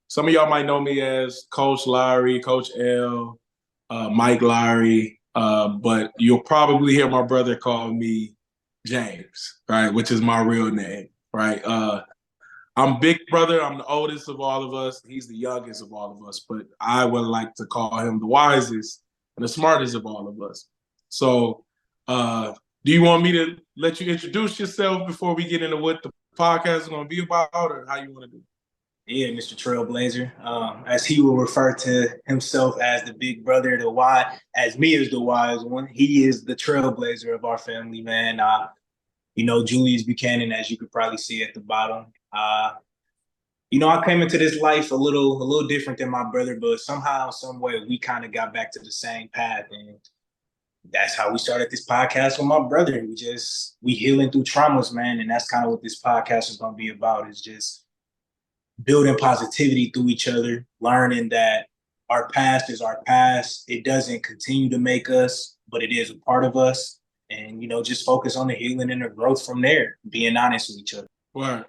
Some of y'all might know me as Coach Lowry, Coach L, Mike Lowry, but you'll probably hear my brother call me James, right, which is my real name, right? I'm big brother. I'm the oldest of all of us. He's the youngest of all of us, but I would like to call him the wisest and the smartest of all of us. So, do you want me to let you introduce yourself before we get into what the podcast is going to be about, or how you want to do it? Yeah, Mr. Trailblazer. As he will refer to himself as the big brother, the wise, as me as the wise one. He is the trailblazer of our family, man. Julius Buchanan, as you could probably see at the bottom. I came into this life a little different than my brother, but somehow, some way, we kind of got back to the same path, and that's how we started this podcast with my brother. We healing through traumas, man, and that's kind of what this podcast is going to be about. Is just building positivity through each other, learning that our past is our past. It doesn't continue to make us, but it is a part of us. And, just focus on the healing and the growth from there, being honest with each other. Well,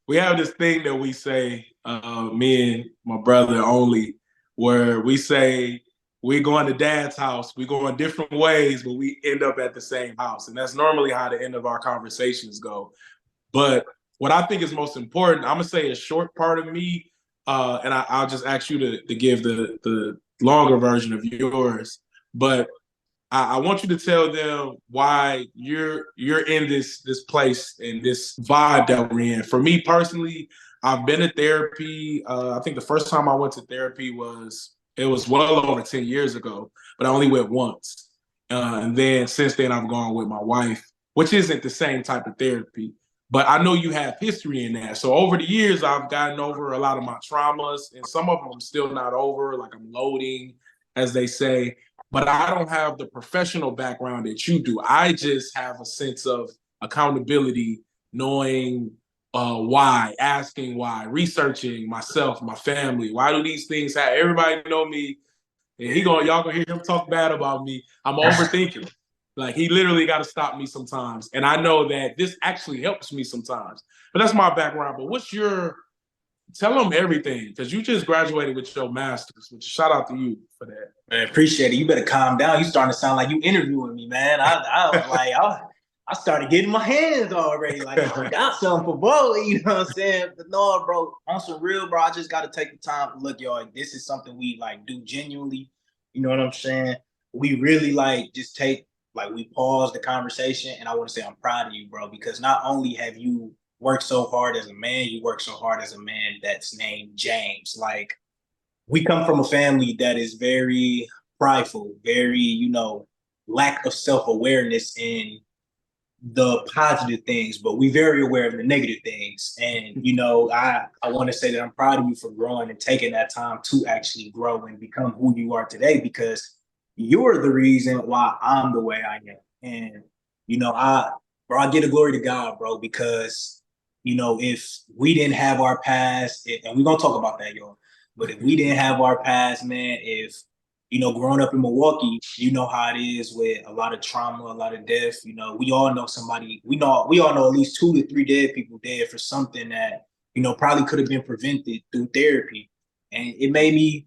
we have this thing that we say, me and my brother only, where we say we're going to dad's house. We go in different ways, but we end up at the same house. And that's normally how the end of our conversations go. But what I think is most important, I'm gonna say a short part of me, and I'll just ask you to give the longer version of yours. But I want you to tell them why you're in this place and this vibe that we're in. For me personally, I've been to therapy. I think the first time I went to therapy was well over 10 years ago, but I only went once. And then since then, I've gone with my wife, which isn't the same type of therapy. But I know you have history in that. So over the years, I've gotten over a lot of my traumas, and some of them I'm still not over. Like I'm loading, as they say. But I don't have the professional background that you do. I just have a sense of accountability, knowing why, asking why, researching myself, my family. Why do these things happen? Everybody know me, and y'all gonna hear him talk bad about me. I'm overthinking. Like he literally got to stop me sometimes, and I know that this actually helps me sometimes. But that's my background. But tell them everything, because you just graduated with your master's, which shout out to you for that. Man, appreciate it. You better calm down. You starting to sound like you interviewing me, man. I started getting my hands already. Like I got something for bro. You know what I'm saying? But no, bro, on some real, bro. I just got to take the time to look, y'all. This is something we like do genuinely. You know what I'm saying? We really just we pause the conversation, and I want to say I'm proud of you, bro, because not only have you worked so hard as a man, you work so hard as a man that's named James. Like we come from a family that is very prideful, very, lack of self-awareness in the positive things, but we very aware of the negative things. And, I want to say that I'm proud of you for growing and taking that time to actually grow and become who you are today, because you're the reason why I'm the way I am. And, I give the glory to God, bro, because, if we didn't have our past, and we're going to talk about that, y'all. But if we didn't have our past, man, if, growing up in Milwaukee, you know how it is with a lot of trauma, a lot of death. We all know somebody, we all know at least 2 to 3 dead people dead for something that, probably could have been prevented through therapy. And it made me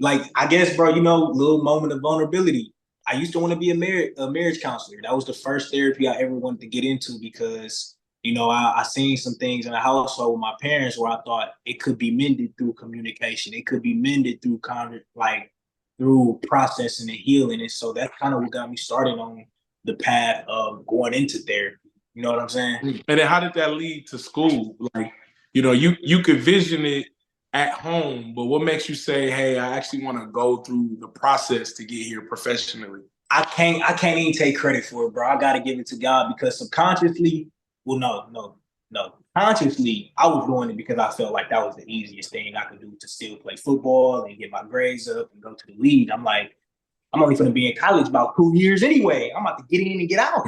I guess, bro, little moment of vulnerability. I used to want to be a marriage counselor. That was the first therapy I ever wanted to get into because I seen some things in the household with my parents where I thought it could be mended through communication. It could be mended through through processing and healing. And so that's kind of what got me started on the path of going into therapy. You know what I'm saying? And then how did that lead to school? Like, you could vision it at home, but what makes you say, hey, I actually want to go through the process to get here professionally? I can't even take credit for it, bro. I gotta give it to God because subconsciously, well, no. Consciously, I was doing it because I felt like that was the easiest thing I could do to still play football and get my grades up and go to the league. I'm like, I'm only gonna be in college about 2 years anyway. I'm about to get in and get out.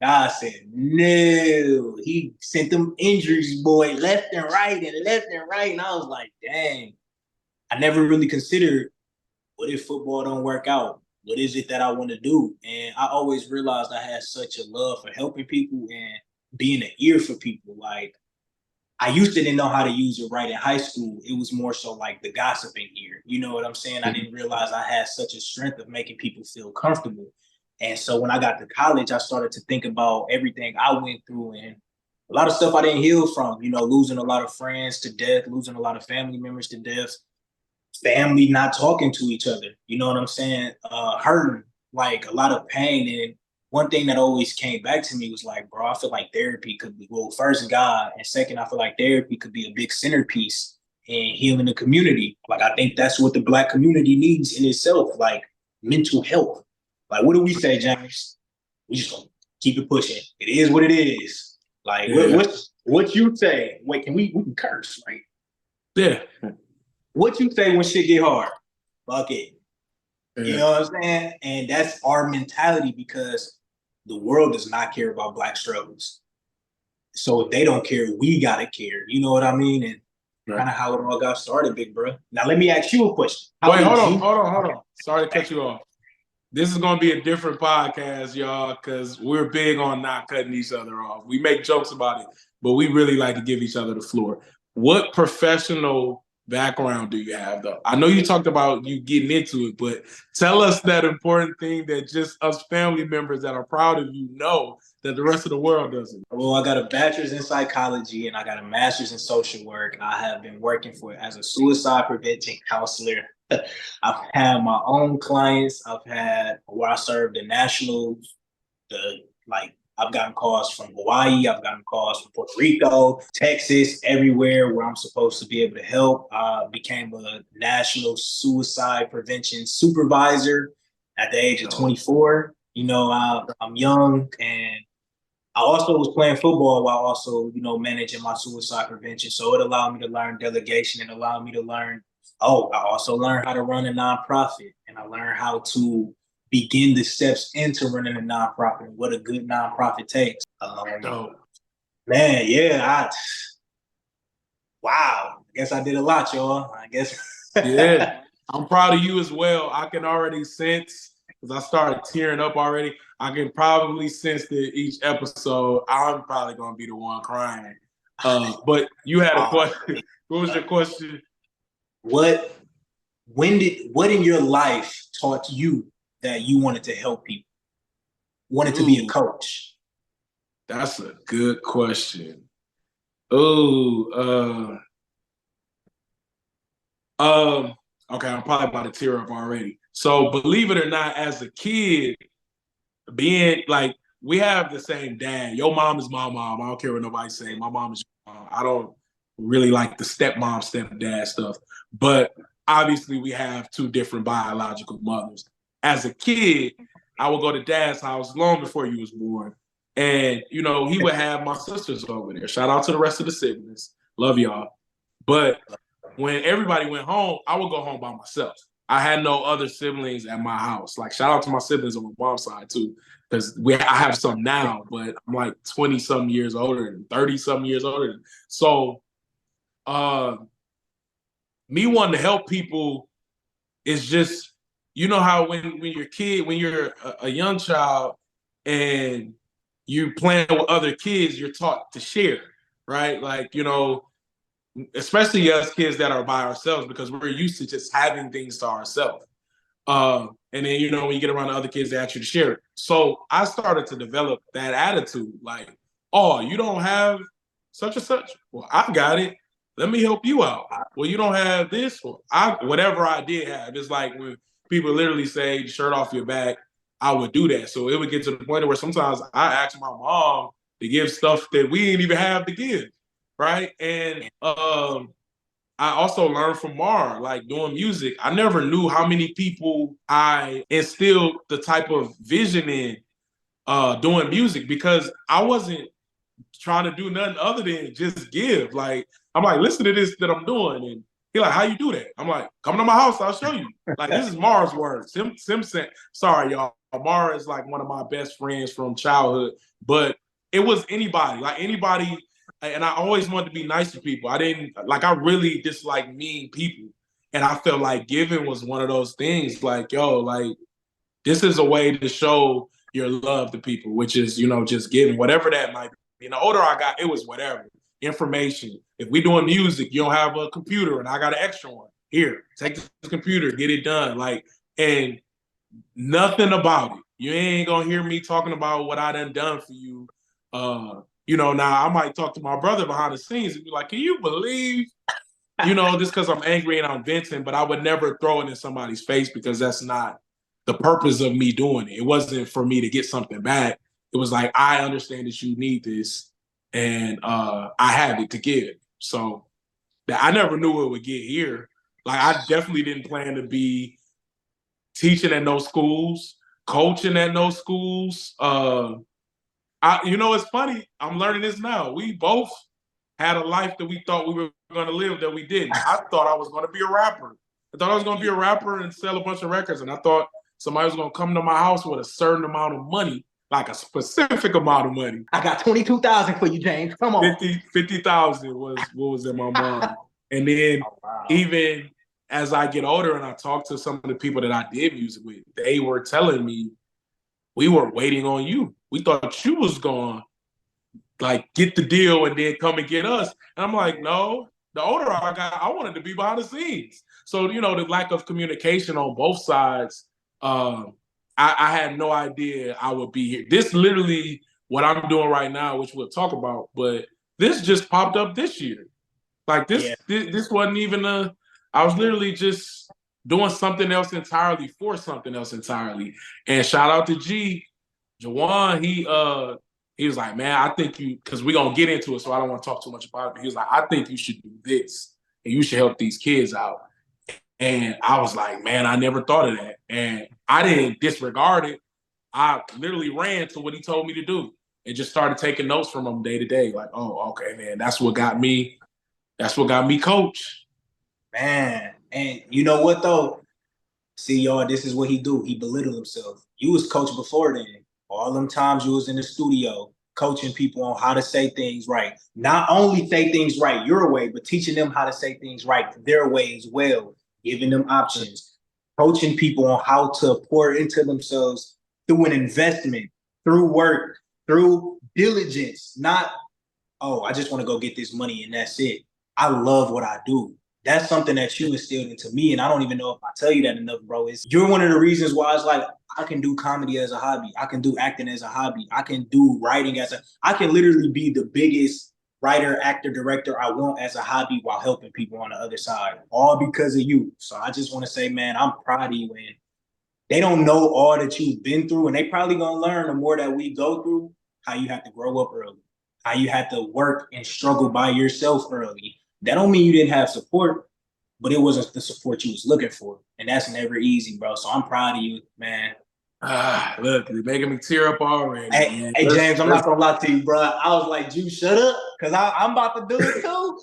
God said, no. He sent them injuries, boy, left and right and left and right. And I was like, dang. I never really considered, what if football don't work out? What is it that I want to do? And I always realized I had such a love for helping people and being an ear for people. Like, I used to didn't know how to use it right in high school. It was more so like the gossiping here. You know what I'm saying? I didn't realize I had such a strength of making people feel comfortable. And so when I got to college, I started to think about everything I went through and a lot of stuff I didn't heal from, you know, losing a lot of friends to death, losing a lot of family members to death, family not talking to each other. You know what I'm saying? Hurting, like a lot of pain. And one thing that always came back to me was like, bro, I feel like therapy could be, well, first God, and second, I feel like therapy could be a big centerpiece in healing the community. Like, I think that's what the Black community needs in itself, like mental health. Like, what do we say, James? We just gonna keep it pushing. It is what it is. Like, Yeah. what you say? Wait, we can curse, right? Yeah. What you say when shit get hard? Fuck it. Yeah. You know what I'm saying? And that's our mentality because the world does not care about Black struggles. So if they don't care, we gotta care. You know what I mean? And kind of how it all got started, big bro. Now let me ask you a question. Wait, hold on. Sorry to cut you off. This is gonna be a different podcast, y'all, because we're big on not cutting each other off. We make jokes about it, but we really like to give each other the floor. What professional background do you have, though? I know you talked about you getting into it, but tell us that important thing that just us family members that are proud of you know that the rest of the world doesn't. Well, I got a bachelor's in psychology and I got a master's in social work. I have been working for as a suicide prevention counselor. I've had my own clients. I've had where I served the national, I've gotten calls from Hawaii. I've gotten calls from Puerto Rico, Texas, everywhere where I'm supposed to be able to help. I became a national suicide prevention supervisor at the age of 24. You know, I'm young and I also was playing football while also, you know, managing my suicide prevention. So it allowed me to learn delegation and allowed me to learn, I also learned how to run a nonprofit and I learned how to begin the steps into running a nonprofit and what a good nonprofit takes. Man, yeah, wow. I guess I did a lot, y'all. I guess. Yeah, I'm proud of you as well. I can already sense, because I started tearing up already, I can probably sense that each episode, I'm probably going to be the one crying. But you had a question. What was your question? What in your life taught you that you wanted to help people? Wanted to be a coach? That's a good question. Okay, I'm probably about to tear up already. So believe it or not, as a kid, being like, we have the same dad. Your mom is my mom. I don't care what nobody's saying. My mom is your mom. I don't really like the stepmom, stepdad stuff. But obviously we have two different biological mothers. As a kid, I would go to dad's house long before you was born. And, you know, he would have my sisters over there. Shout out to the rest of the siblings. Love y'all. But when everybody went home, I would go home by myself. I had no other siblings at my house. Like, shout out to my siblings on my mom's side too, because I have some now, but I'm like 20-something years older and 30-something years older. So me wanting to help people is just, you know how when you're a kid, when you're a young child and you're playing with other kids, you're taught to share, right? Like, you know, especially us kids that are by ourselves, because we're used to just having things to ourselves. And then, you know, when you get around the other kids, they ask you to share it. So I started to develop that attitude, like, oh, you don't have such and such? Well, I got it. Let me help you out. Well, you don't have this? Well, whatever I did have. It's like when people literally say, shirt off your back, I would do that. So it would get to the point where sometimes I ask my mom to give stuff that we didn't even have to give, right? And I also learned from Mar, like doing music. I never knew how many people I instilled the type of vision in doing music, because I wasn't trying to do nothing other than just give. Like, I'm like, listen to this that I'm doing. And he like, how you do that? I'm like, come to my house, I'll show you. Like, this is Mara's words. Simpson. Sorry, y'all. Mara is like one of my best friends from childhood. But it was anybody, and I always wanted to be nice to people. I really dislike mean people. And I felt like giving was one of those things, like, yo, like, this is a way to show your love to people, which is, you know, just giving, whatever that might be. And the older I got, it was whatever. information. If we doing music, you don't have a computer and I got an extra one. Here, take this computer, get it done. Like, and nothing about it. You ain't gonna hear me talking about what I done for you. Now I might talk to my brother behind the scenes and be like, can you believe, just because I'm angry and I'm venting, but I would never throw it in somebody's face because that's not the purpose of me doing it. It wasn't for me to get something back. It was like, I understand that you need this and I have it to give. So that I never knew it would get here. Like, I definitely didn't plan to be teaching at no schools, coaching at no schools. It's funny. I'm learning this now. We both had a life that we thought we were going to live that we didn't. I thought I was going to be a rapper. I thought I was going to be a rapper and sell a bunch of records. And I thought somebody was going to come to my house with a certain amount of money, like a specific amount of money. I got $22,000 for you, James. Come on. 50,000 was what was in my mind. And then even as I get older and I talk to some of the people that I did music with, they were telling me, we were waiting on you. We thought you was going to get the deal and then come and get us. And I'm like, no, the older I got, I wanted to be behind the scenes. So, the lack of communication on both sides, I had no idea I would be here. This literally what I'm doing right now, which we'll talk about, but this just popped up this year. This wasn't even I was literally just doing something else entirely for something else entirely. And shout out to Jawan, he was like, man, I think because we're going to get into it, so I don't want to talk too much about it, but he was like, I think you should do this, and you should help these kids out. And I was like, man, I never thought of that. And I didn't disregard it. I literally ran to what he told me to do and just started taking notes from him day to day. Like, oh, okay, man, that's what got me coach. Man, and you know what, though? See, y'all, this is what he do. He belittled himself. You was coach before then. All them times you was in the studio coaching people on how to say things right. Not only say things right your way, but teaching them how to say things right their way as well. Giving them options. Coaching people on how to pour into themselves through an investment, through work, through diligence. Not, oh, I just want to go get this money and that's it. I love what I do. That's something that you instilled into me, and I don't even know if I tell you that enough, bro. You're one of the reasons why it's like I can do comedy as a hobby. I can do acting as a hobby. I can do writing I can literally be the biggest writer, actor, director I want as a hobby while helping people on the other side, all because of you. So I just want to say, man, I'm proud of you, and they don't know all that you've been through, and they probably gonna learn the more that we go through how you have to grow up early, how you have to work and struggle by yourself early. That don't mean you didn't have support, but it wasn't the support you was looking for. And that's never easy, bro. So I'm proud of you, man. Look, you're making me tear up already. Hey, James, I'm not gonna lie to you, bro. I was like, you shut up, because I'm about to do it too.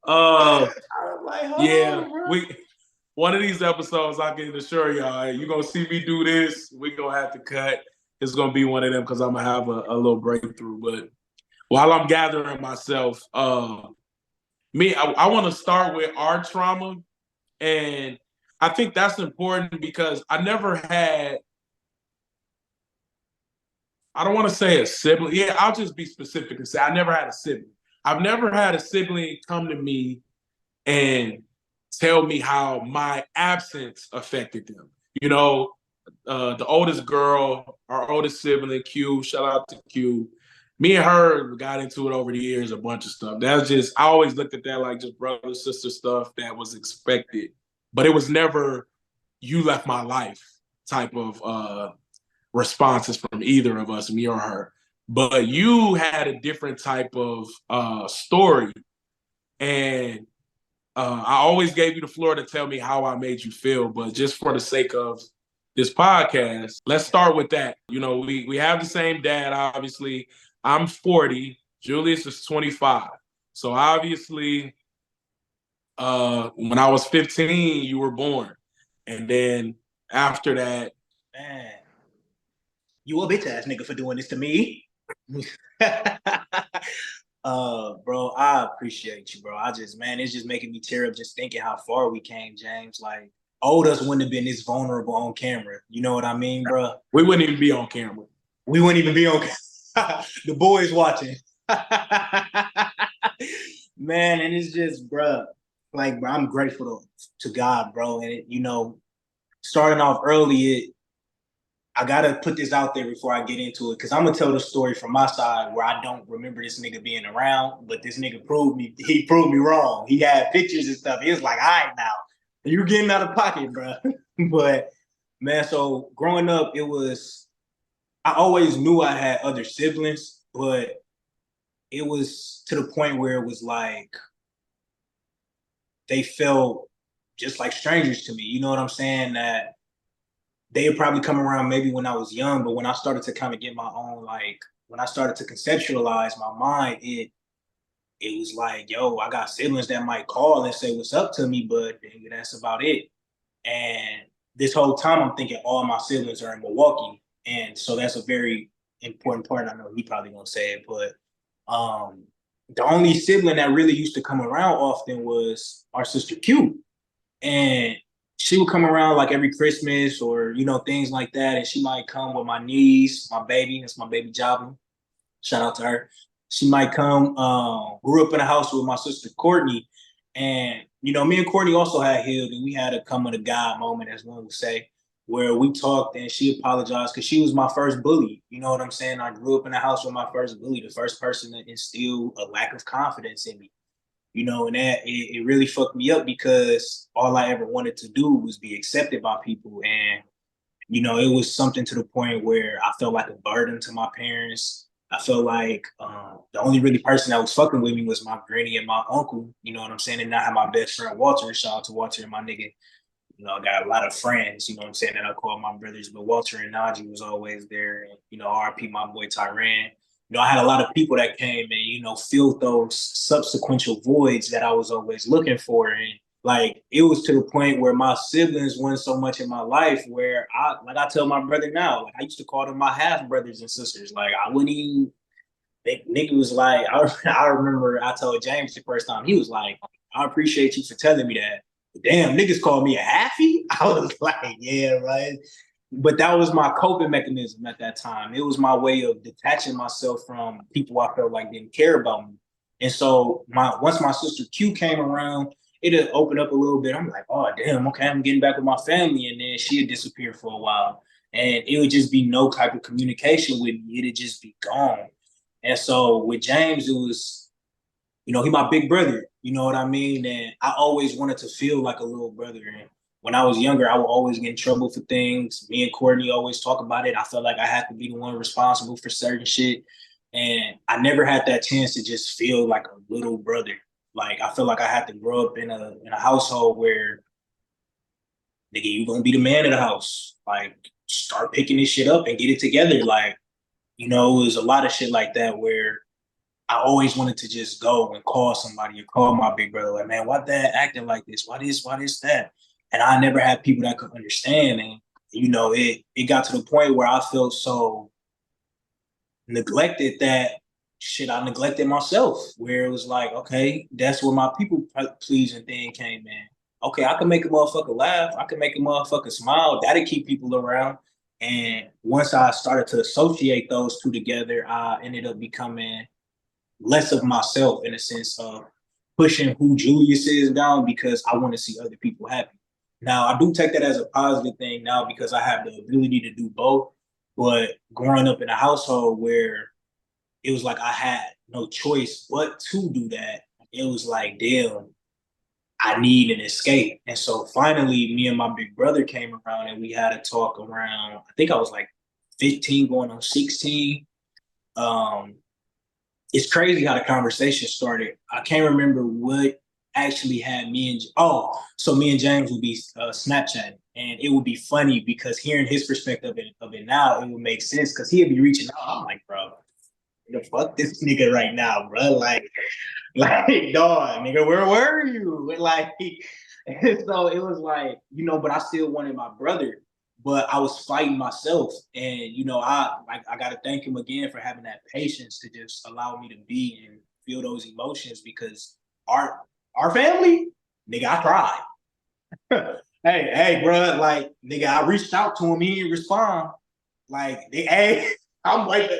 I was like, on, one of these episodes, I can assure y'all, hey, you're gonna see me do this. We're gonna have to cut. It's gonna be one of them because I'm gonna have a little breakthrough. But while I'm gathering myself, I want to start with our trauma. And I think that's important because I never had, I don't want to say a sibling. Yeah, I'll just be specific and say I never had a sibling. I've never had a sibling come to me and tell me how my absence affected them. The oldest girl, our oldest sibling, Q, shout out to Q. Me and her got into it over the years, a bunch of stuff. That's just, I always looked at that like just brother, sister stuff that was expected. But it was never, you left my life type of responses from either of us, me or her. But you had a different type of story. And I always gave you the floor to tell me how I made you feel. But just for the sake of this podcast, let's start with that. We have the same dad, obviously. I'm 40. Julius is 25. So obviously, when I was 15, you were born. And then after that, man, you a bitch ass nigga for doing this to me. Bro, I appreciate you, bro. It's just making me tear up just thinking how far we came, James. Like, old us wouldn't have been this vulnerable on camera. You know what I mean, bro? We wouldn't even be on camera. We wouldn't even be on camera. The boys watching. Man, and it's just, bro, like, bro, I'm grateful to God, bro. And, starting off early, I gotta put this out there before I get into it, because I'm gonna tell the story from my side where I don't remember this nigga being around, but this nigga he proved me wrong. He had pictures and stuff. He was like, all right now, you're getting out of pocket, bro. But man, so growing up, I always knew I had other siblings, but it was to the point where it was like they felt just like strangers to me. You know what I'm saying? That they would probably come around maybe when I was young, but when I started to kind of get my own, like when I started to conceptualize my mind, it was like, yo, I got siblings that might call and say what's up to me, but that's about it. And this whole time I'm thinking all my siblings are in Milwaukee. And so that's a very important part. I know he probably won't say it, but the only sibling that really used to come around often was our sister Q. And she would come around like every Christmas or, things like that. And she might come with my niece, my baby. That's my baby Joblin. Shout out to her. She might come, grew up in a house with my sister Courtney. And, me and Courtney also had healed, and we had a come to God moment, as one would say, where we talked and she apologized because she was my first bully. You know what I'm saying? I grew up in a house with my first bully, the first person to instill a lack of confidence in me. And that it really fucked me up because all I ever wanted to do was be accepted by people. And, it was something to the point where I felt like a burden to my parents. I felt like the only really person that was fucking with me was my granny and my uncle, you know what I'm saying? And I had my best friend, Walter. Shout out to Walter and my nigga. I got a lot of friends, you know what I'm saying, that I call my brothers, but Walter and Najee was always there. And, RP, my boy Tyran. I had a lot of people that came and, filled those subsequential voids that I was always looking for. And like, it was to the point where my siblings weren't so much in my life where I tell my brother now, like I used to call them my half brothers and sisters. Like I wouldn't even, nigga was like, I remember I told James the first time, he was like, I appreciate you for telling me that. Damn, niggas called me a halfie. I was like, yeah, right. But that was my coping mechanism at that time. It was my way of detaching myself from people I felt like didn't care about me. And so once my sister Q came around, it opened up a little bit. I'm like, oh damn, okay, I'm getting back with my family. And then she'd disappear for a while. And it would just be no type of communication with me. It'd just be gone. And so with James, it was, he my big brother, you know what I mean? And I always wanted to feel like a little brother. And when I was younger, I would always get in trouble for things. Me and Courtney always talk about it. I felt like I had to be the one responsible for certain shit. And I never had that chance to just feel like a little brother. Like I feel like I had to grow up in a household where, nigga, you gonna be the man of the house. Like start picking this shit up and get it together. Like, it was a lot of shit like that where I always wanted to just go and call somebody or call my big brother, like, man, why dad acting like this? Why this, that? And I never had people that could understand. And, it got to the point where I felt so neglected that shit, I neglected myself, where it was like, okay, that's where my people pleasing thing came in. Okay, I can make a motherfucker laugh. I can make a motherfucker smile. That'll keep people around. And once I started to associate those two together, I ended up becoming less of myself in a sense of pushing who Julius is down because I want to see other people happy. Now, I do take that as a positive thing now because I have the ability to do both. But growing up in a household where it was like I had no choice but to do that, it was like, damn, I need an escape. And so finally, me and my big brother came around and we had a talk around, I think I was like 15 going on 16. It's crazy how the conversation started. I can't remember what actually had so me and James would be Snapchatting, and it would be funny because hearing his perspective of it now, it would make sense because he'd be reaching out. I'm like, bro, the fuck this nigga right now, bro. Like, dog, nigga, where were you? Like, so it was like, but I still wanted my brother, but I was fighting myself. And, I got to thank him again for having that patience to just allow me to be and feel those emotions because our family, nigga, I tried. hey, bro, like, nigga, I reached out to him, he didn't respond. Like, hey, I'm waiting.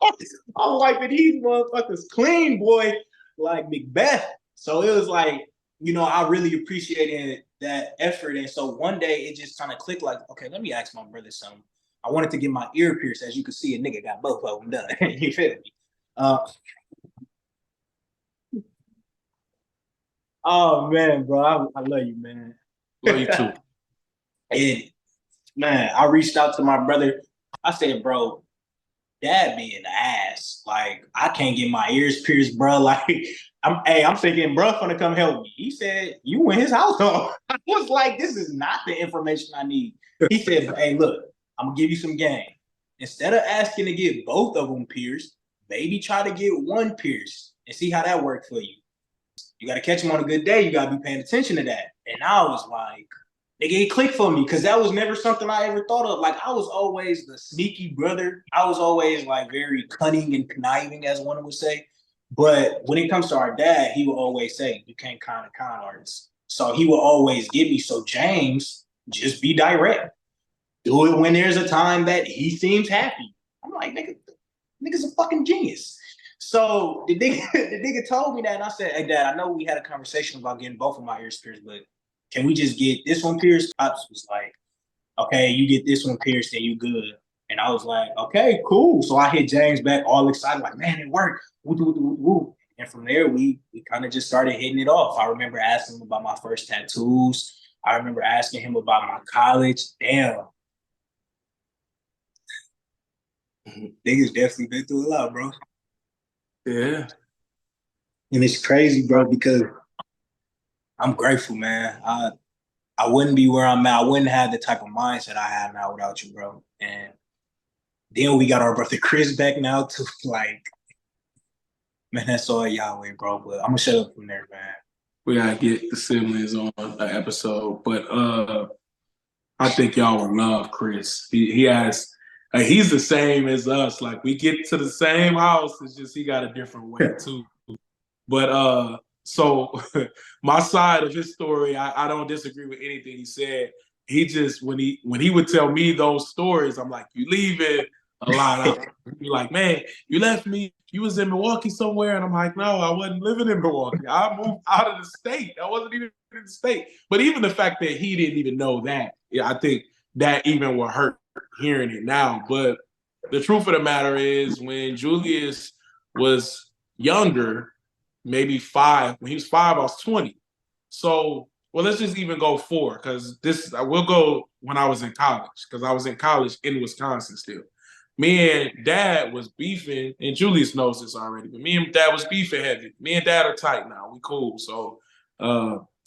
I'm wiping these motherfuckers clean, boy, like Macbeth. So it was like, I really appreciated that effort. And so one day it just kind of clicked like, okay, let me ask my brother something. I wanted to get my ear pierced. As you can see, a nigga got both of them done. You feel me? Uh, oh, man, bro. I love you, man. Love you too. And, man, I reached out to my brother. I said, bro, dad being the ass. Like, I can't get my ears pierced, bro. Like, I'm thinking, bro, gonna come help me. He said, you in his household. I was like, this is not the information I need. He said, hey, look, I'm gonna give you some game. Instead of asking to get both of them pierced, maybe try to get one pierced and see how that worked for you. You gotta catch them on a good day. You gotta be paying attention to that. And I was like, nigga, it clicked for me because that was never something I ever thought of. Like, I was always the sneaky brother. I was always like very cunning and conniving, as one would say. But when it comes to our dad, he will always say, you can't con a con artist. So he will always give me. So James, just be direct. Do it when there's a time that he seems happy. I'm like, nigga's a fucking genius. So the nigga told me that, and I said, hey, Dad, I know we had a conversation about getting both of my ears pierced, but can we just get this one pierced? Pops was like, okay, you get this one pierced and you good. And I was like, okay, cool. So I hit James back all excited, like, man, it worked. Woo, woo, woo, woo. And from there, we kind of just started hitting it off. I remember asking him about my first tattoos. I remember asking him about my college. Damn. Niggas definitely been through a lot, bro. Yeah. And it's crazy, bro, because I'm grateful, man. I wouldn't be where I'm at. I wouldn't have the type of mindset I have now without you, bro. And then we got our brother Chris back now too. Like, man, that's all Yahweh, bro. But I'm gonna shut up from there, man. We gotta get the siblings on an episode. But I think y'all would love Chris. He has he's the same as us. Like, we get to the same house, it's just he got a different way too. But so my side of his story, I don't disagree with anything he said. He just when he would tell me those stories, I'm like, you leave it a lot out. He'd be like, man, you left me. You was in Milwaukee somewhere, and I'm like, no, I wasn't living in Milwaukee. I moved out of the state. I wasn't even in the state. But even the fact that he didn't even know that, yeah, I think that even will hurt hearing it now. But the truth of the matter is, when Julius was younger, maybe 5. When he was 5, I was 20. So, well, let's just even go 4, because this I will go when I was in college, because I was in college in Wisconsin still. Me and Dad was beefing, and Julius knows this already, but me and Dad was beefing heavy. Me and Dad are tight now. We cool. So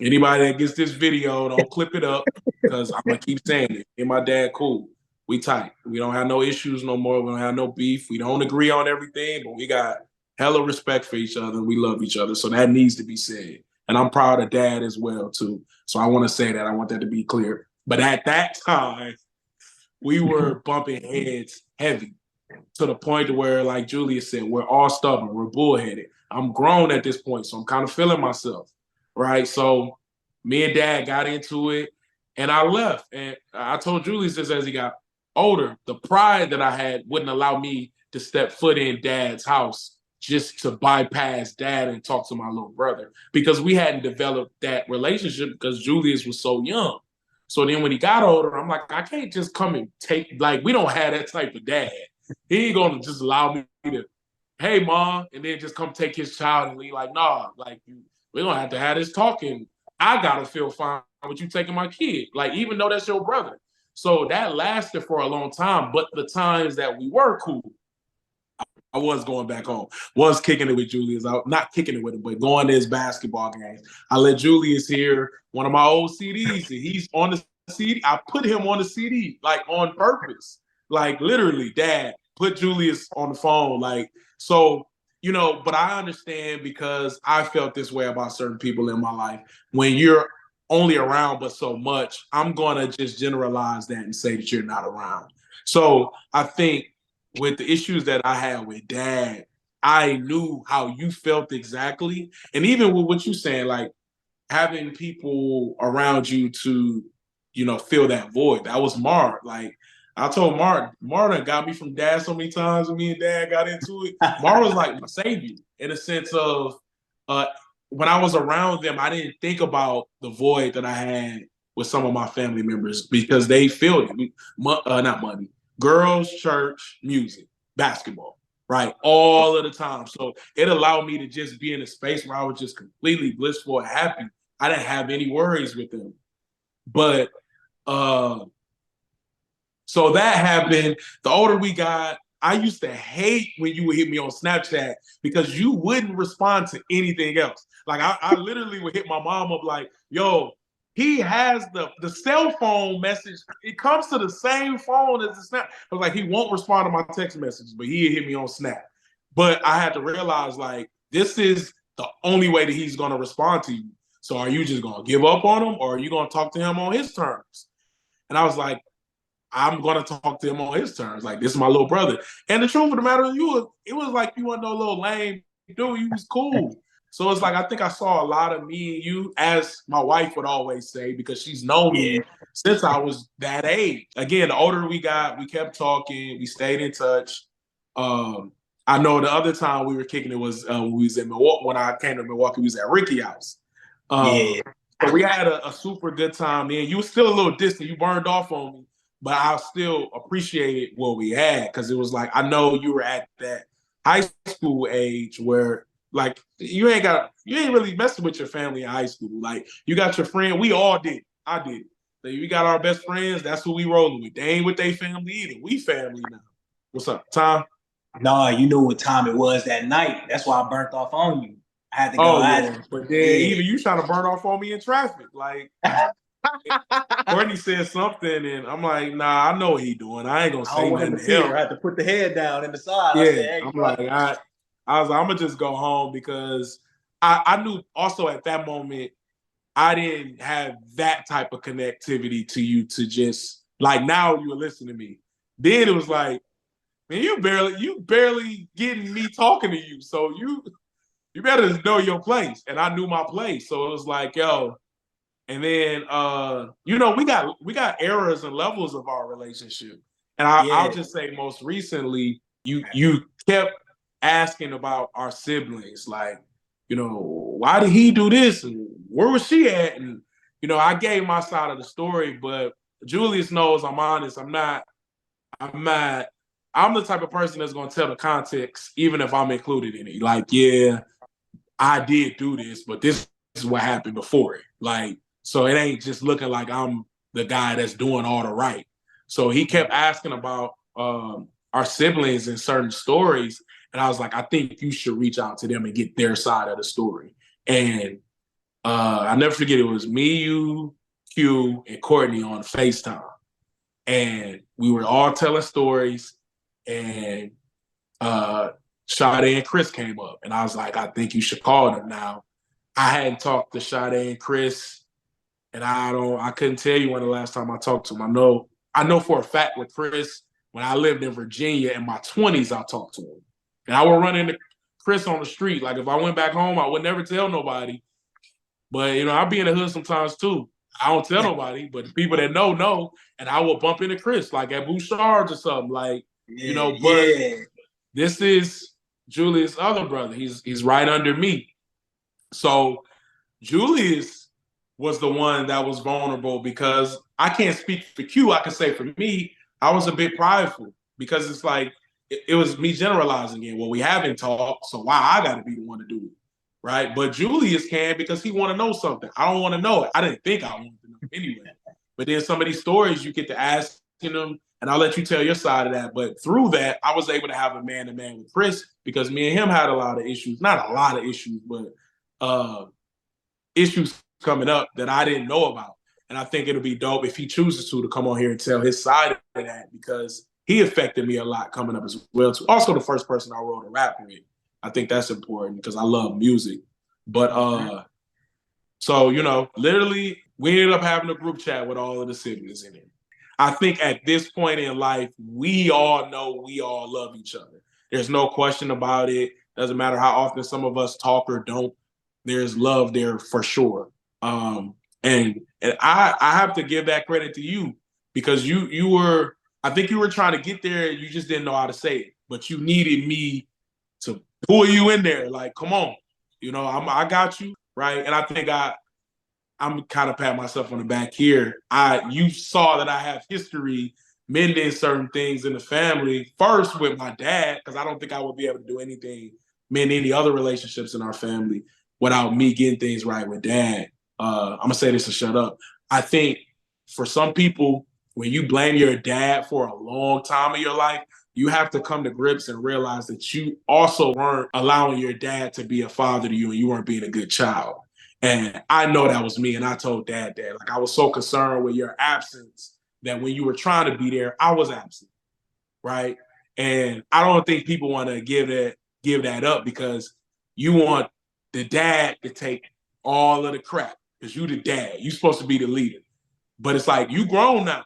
anybody that gets this video, don't clip it up, because I'm gonna keep saying it. Me and my dad cool. We tight. We don't have no issues no more. We don't have no beef. We don't agree on everything, but we got hella respect for each other. We love each other. So that needs to be said. And I'm proud of Dad as well, too. So I want to say that. I want that to be clear. But at that time, we were bumping heads heavy to the point to where, like Julius said, we're all stubborn. We're bullheaded. I'm grown at this point, so I'm kind of feeling myself, right? So me and Dad got into it, and I left. And I told Julius this as he got older. The pride that I had wouldn't allow me to step foot in Dad's house just to bypass Dad and talk to my little brother, because we hadn't developed that relationship because Julius was so young. So then when he got older, I'm like, I can't just come and take, like, we don't have that type of dad. He ain't gonna just allow me to, hey, Mom, and then just come take his child and leave. Like, nah, like, we're gonna have to have this talking. I gotta feel fine with you taking my kid, like, even though that's your brother. So that lasted for a long time, but the times that we were cool, I was going back home, was kicking it with Julius. Not kicking it with him, but going to his basketball games. I let Julius hear one of my old CDs, and he's on the CD. I put him on the CD, like, on purpose. Like, literally, Dad, put Julius on the phone. Like, so, but I understand, because I felt this way about certain people in my life. When you're only around but so much, I'm going to just generalize that and say that you're not around. So I think with the issues that I had with Dad, I knew how you felt exactly. And even with what you're saying, like, having people around you to, fill that void, that was Mark. Like, I told Martin got me from dad so many times when me and dad got into it. Mar was like my savior in a sense of uh, when I was around them, I didn't think about the void that I had with some of my family members because they filled it. Not money, girls, church, music, basketball, right? All of the time. So it allowed me to just be in a space where I was just completely blissful and happy. I didn't have any worries with them. But uh so that happened. The older we got, I used to hate when you would hit me on Snapchat because you wouldn't respond to anything else. Like I literally would hit my mom up like, yo, he has the cell phone message. It comes to the same phone as the Snap. I was like, he won't respond to my text messages, but he hit me on Snap. But I had to realize like this is the only way that he's gonna respond to you. So are you just gonna give up on him or are you gonna talk to him on his terms? And I was like, I'm gonna talk to him on his terms. Like this is my little brother. And the truth of the matter, it was like you weren't no little lame dude. You was cool. So it's like I think I saw a lot of me and you, as my wife would always say, because she's known Yeah. me since I was that age. Again, the older we got, we kept talking, we stayed in touch. I know the other time we were kicking it was when we was in Milwaukee. When I came to Milwaukee, we was at Ricky's house. Yeah. So we had a super good time. Man, you were still a little distant. You burned off on me, but I still appreciated what we had because it was like I know you were at that high school age where like you ain't really messing with your family in high school. Like you got your friend. We all did. I did. So we got our best friends. That's who we rolling with. They ain't with their family either. We family now. What's up, Tom? No, you knew what time it was that night. That's why I burnt off on you. I had to go. Oh yeah, but then even you trying to burn off on me in traffic, like. Courtney said something, and I'm like, nah, I know what he doing. I ain't gonna I don't say want him nothing to to see it. him. I had to put the head down in the side. I Yeah, said, hey, I'm bro. like, I was like, I'm gonna just go home because I knew also at that moment I didn't have that type of connectivity to you to just like now you were listening to me. Then it was like, man, you barely getting me talking to you, so you better know your place, and I knew my place, so it was like, yo. And then we got eras and levels of our relationship. And I'll Yeah. just say most recently, you kept asking about our siblings, like, why did he do this? And where was she at? And I gave my side of the story, but Julius knows I'm honest. I'm not I'm the type of person that's gonna tell the context, even if I'm included in it. Like, yeah, I did do this, but this is what happened before it. Like, so it ain't just looking like I'm the guy that's doing all the right. So he kept asking about our siblings and certain stories. And I was like, I think you should reach out to them and get their side of the story. And I never forget, it was me, you, Q, and Courtney on FaceTime. And we were all telling stories. And Sade and Chris came up. And I was like, I think you should call them now. I hadn't talked to Sade and Chris, and I couldn't tell you when the last time I talked to him. I know for a fact with Chris, when I lived in Virginia in my 20s, I talked to him. And I would run into Chris on the street. Like if I went back home, I would never tell nobody. But I'd be in the hood sometimes too. I don't tell nobody, but the people that know, and I will bump into Chris, like at Bouchard's or something. Like, Yeah. but Yeah. this is Julius' other brother. He's right under me. So Julius was the one that was vulnerable because I can't speak for Q. I can say for me, I was a bit prideful because it's like it was me generalizing it. Well, we haven't talked, so why I got to be the one to do it, right? But Julius can because he want to know something. I don't want to know it. I didn't think I wanted to know anyway. But then some of these stories you get to ask them, and I'll let you tell your side of that. But through that, I was able to have a man-to-man with Chris because me and him had a lot of issues. Not a lot of issues, but issues coming up that I didn't know about. And I think it'll be dope if he chooses to come on here and tell his side of that because he affected me a lot coming up as well. Too. Also, the first person I wrote a rap with. I think that's important because I love music. But so literally, we ended up having a group chat with all of the siblings in it. I think at this point in life, we all know we all love each other. There's no question about it. Doesn't matter how often some of us talk or don't. There's love there for sure. And I have to give that credit to you because you were I think you were trying to get there, you just didn't know how to say it. But you needed me to pull you in there. Like, come on, I got you, right? And I think I'm kind of patting myself on the back here. You saw that I have history mending certain things in the family. First with my dad, because I don't think I would be able to do anything, mend any other relationships in our family without me getting things right with dad. I'm gonna say this and shut up. I think for some people, when you blame your dad for a long time of your life, you have to come to grips and realize that you also weren't allowing your dad to be a father to you and you weren't being a good child. And I know that was me. And I told dad that. Like, I was so concerned with your absence that when you were trying to be there, I was absent. Right. And I don't think people want to give that up because you want the dad to take all of the crap because you the dad. You're supposed to be the leader. But it's like, you grown now.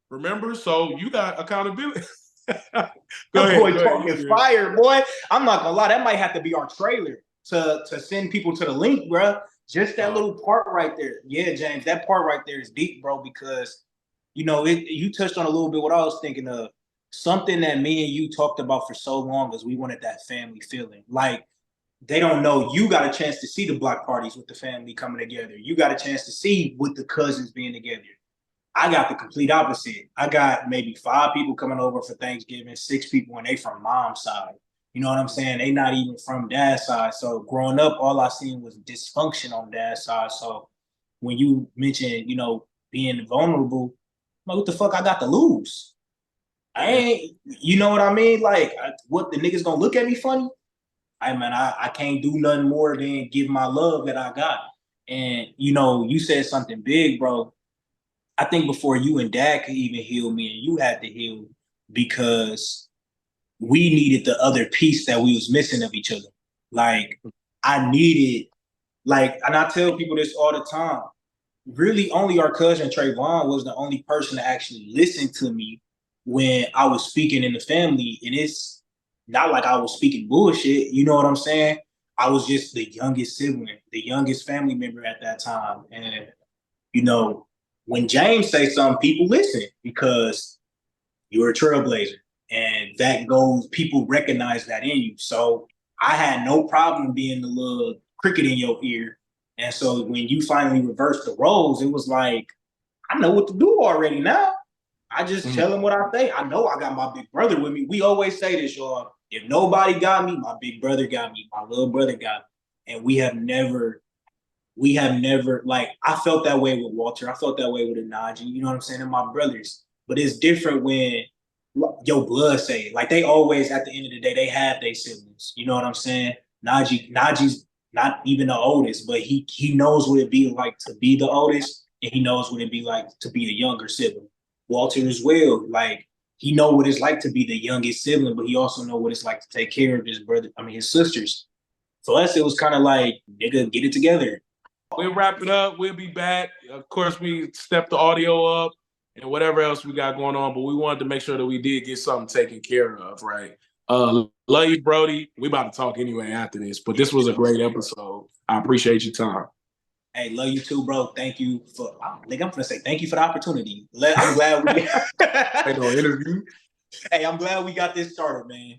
Remember? So you got accountability. Go ahead. Boy, talking fire, boy. I'm not gonna lie. That might have to be our trailer to send people to the link, bro. Just that little part right there. Yeah, James, that part right there is deep, bro, because, you touched on a little bit what I was thinking of. Something that me and you talked about for so long is we wanted that family feeling. Like, they don't know you got a chance to see the block parties with the family coming together. You got a chance to see with the cousins being together. I got the complete opposite. I got maybe 5 people coming over for Thanksgiving, 6 people, and they from mom's side. You know what I'm saying? They not even from dad's side. So growing up, all I seen was dysfunction on dad's side. So when you mentioned, being vulnerable, I'm like, what the fuck I got to lose? I ain't, you know what I mean? Like, what, the niggas gonna look at me funny? I can't do nothing more than give my love that I got. And, you said something big, bro. I think before you and dad could even heal, me and you had to heal because we needed the other piece that we was missing of each other. Like, I needed, and I tell people this all the time, really only our cousin Trayvon was the only person to actually listen to me when I was speaking in the family. And it's not like I was speaking bullshit, you know what I'm saying? I was just the youngest sibling, the youngest family member at that time. And, when James says something, people listen because you're a trailblazer. And that goes, people recognize that in you. So I had no problem being the little cricket in your ear. And so when you finally reversed the roles, it was like, I know what to do already now. I just tell him what I think. I know I got my big brother with me. We always say this, y'all. If nobody got me, my big brother got me. My little brother got me. And we have never, like, I felt that way with Walter. I felt that way with Anaji, you know what I'm saying, and my brothers. But it's different when your blood say it. Like, they always, at the end of the day, they have their siblings. You know what I'm saying? Naji's not even the oldest, but he knows what it be like to be the oldest, and he knows what it be like to be a younger sibling. Walter as well, like, he know what it's like to be the youngest sibling, but he also know what it's like to take care of his sisters. For us, it was kind of like, nigga, get it together. We'll wrap it up. We'll be back. Of course, we stepped the audio up and whatever else we got going on, but we wanted to make sure that we did get something taken care of, right? Love you, Brody. We about to talk anyway after this, but this was a great episode. I appreciate your time. Hey, love you too, bro. Thank you for, I'm gonna say thank you for the opportunity. I'm glad we interview. Hey, I'm glad we got this started, man.